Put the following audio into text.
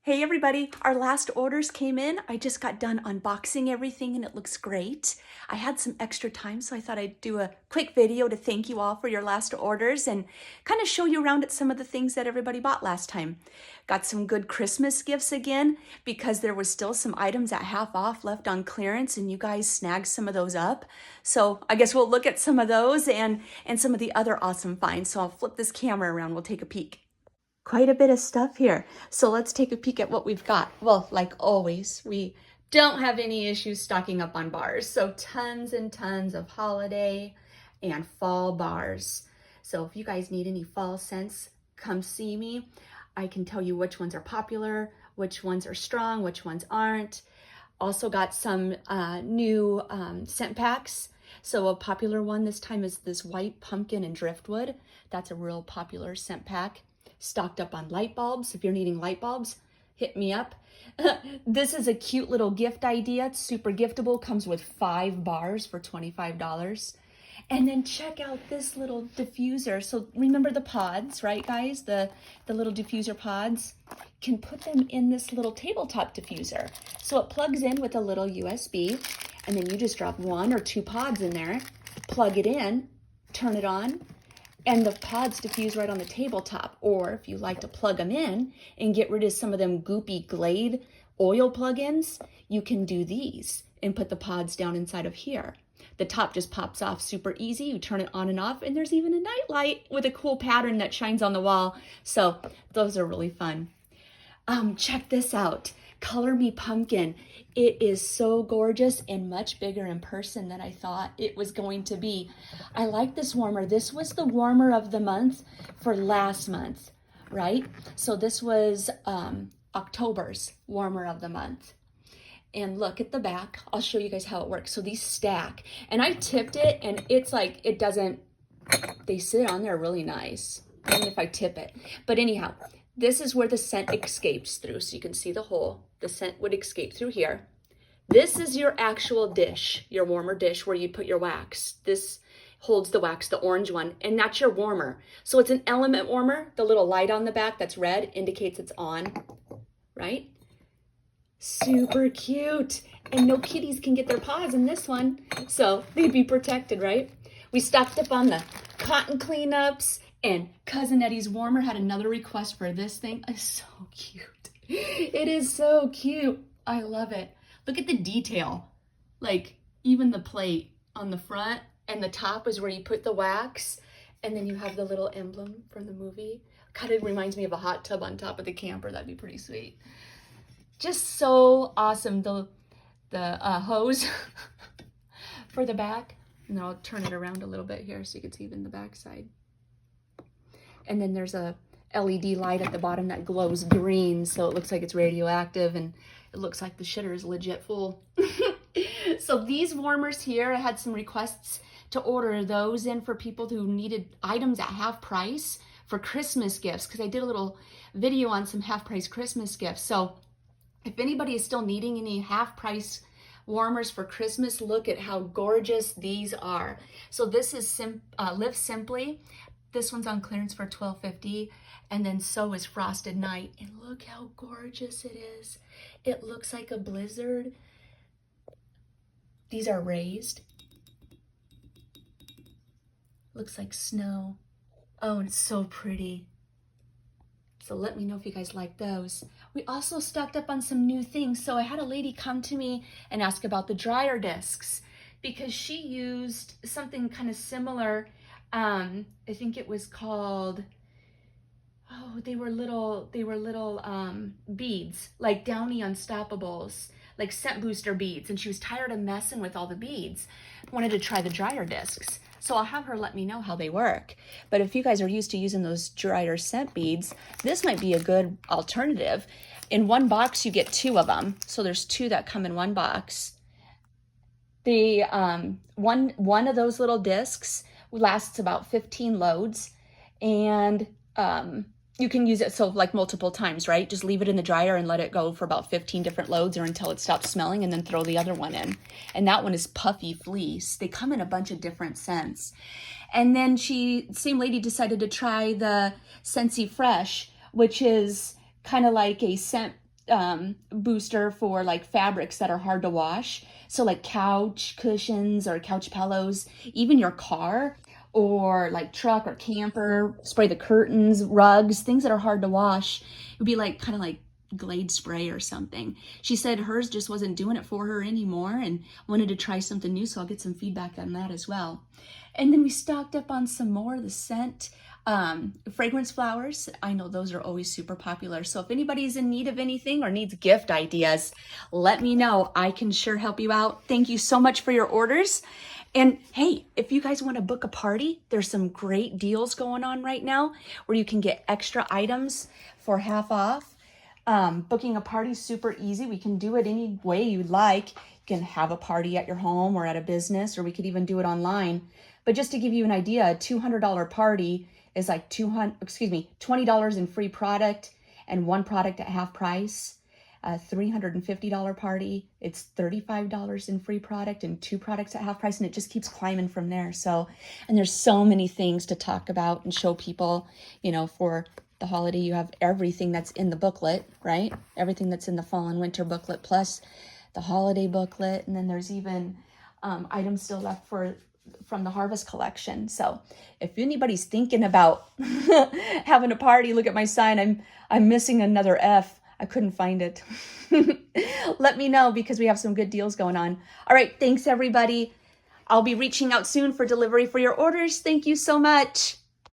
Hey everybody, our last orders came in. I just got done unboxing everything and it looks great. I had some extra time, so I thought I'd do a quick video to thank you all for your last orders and kind of show you around at some of the things that everybody bought last time. Got some good Christmas gifts again because there was still some items at half off left on clearance and you guys snagged some of those up. So I guess we'll look at some of those and some of the other awesome finds. So I'll flip this camera around, we'll take a peek. Quite a bit of stuff here. So let's take a peek at what we've got. Well, like always, we don't have any issues stocking up on bars. So tons and tons of holiday and fall bars. So if you guys need any fall scents, come see me. I can tell you which ones are popular, which ones are strong, which ones aren't. Also got some new scent packs. So a popular one this time is this white pumpkin and driftwood. That's a real popular scent pack. Stocked up on light bulbs. If you're needing light bulbs, hit me up. This is a cute little gift idea. It's super giftable. Comes with 5 bars for $25. And then check out this little diffuser. So remember the pods, right guys? The little diffuser pods. Can put them in this little tabletop diffuser. So it plugs in with a little USB, and then you just drop 1 or 2 pods in there, plug it in, turn it on, and the pods diffuse right on the tabletop. Or if you like to plug them in and get rid of some of them goopy Glade oil plugins, you can do these and put the pods down inside of here. The top just pops off super easy. You turn it on and off, and there's even a night light with a cool pattern that shines on the wall. So those are really fun. Check this out. Color Me Pumpkin. It is so gorgeous and much bigger in person than I thought it was going to be. I like this warmer. This was the warmer of the month for last month, right? So this was October's warmer of the month. And look at the back. I'll show you guys how it works. So these stack, and I tipped it, and it's like, it doesn't, they sit on there really nice, even if I tip it. But anyhow, this is where the scent escapes through. So you can see the hole. The scent would escape through here. This is your actual dish, your warmer dish where you put your wax. This holds the wax, the orange one, and that's your warmer. So it's an element warmer. The little light on the back that's red indicates it's on, right? Super cute. And no kitties can get their paws in this one, so they'd be protected, right? We stocked up on the cotton cleanups, and Cousin Eddie's warmer had another request for this thing. It's so cute. It is so cute. I love it. Look at the detail. Like even the plate on the front and the top is where you put the wax, and then you have the little emblem from the movie. Kind of reminds me of a hot tub on top of the camper. That'd be pretty sweet. Just so awesome. The hose for the back. And I'll turn it around a little bit here so you can see even the back side. And then there's a LED light at the bottom that glows green, so it looks like it's radioactive, and it looks like the shitter is legit full. So these warmers here, I had some requests to order those in for people who needed items at half price for Christmas gifts, because I did a little video on some half price Christmas gifts. So if anybody is still needing any half price warmers for Christmas, look at how gorgeous these are. So this is Live Simply. This one's on clearance for $12.50, and then so is Frosted Night. And look how gorgeous it is. It looks like a blizzard. These are raised. Looks like snow. Oh, and it's so pretty. So let me know if you guys like those. We also stocked up on some new things. So I had a lady come to me and ask about the dryer discs because she used something kind of similar. I think it was called, oh, they were little beads, like Downy Unstoppables, like scent booster beads. And she was tired of messing with all the beads. Wanted to try the dryer discs. So I'll have her let me know how they work. But if you guys are used to using those dryer scent beads, this might be a good alternative. In one box, you get 2 of them. So there's 2 that come in one box. The one of those little discs lasts about 15 loads, and you can use it so like multiple times, right? Just leave it in the dryer and let it go for about 15 different loads or until it stops smelling, and then throw the other one in. And that one is Puffy Fleece. They come in a bunch of different scents. And then same lady decided to try the Scentsy Fresh, which is kind of like a scent booster for like fabrics that are hard to wash. So like couch cushions or couch pillows, even your car or like truck or camper, spray the curtains, rugs, things that are hard to wash. It would be like kind of like Glade spray or something. She said hers just wasn't doing it for her anymore and wanted to try something new, so I'll get some feedback on that as well. And then we stocked up on some more of the scent fragrance flowers. I know those are always super popular. So if anybody's in need of anything or needs gift ideas, let me know. I can sure help you out. Thank you so much for your orders. And hey, if you guys want to book a party, there's some great deals going on right now where you can get extra items for half off. Booking a party is super easy. We can do it any way you'd like. You can have a party at your home or at a business, or we could even do it online. But just to give you an idea, a $200 party is like $20 in free product and one product at half price. A $350 party, it's $35 in free product and two products at half price, and it just keeps climbing from there. So, and there's so many things to talk about and show people, you know, for the holiday. You have everything that's in the booklet, right? Everything that's in the fall and winter booklet, plus the holiday booklet. And then there's even items still left from the harvest collection. So if anybody's thinking about having a party, look at my sign. I'm missing another F. I couldn't find it. Let me know, because we have some good deals going on. All right. Thanks, everybody. I'll be reaching out soon for delivery for your orders. Thank you so much.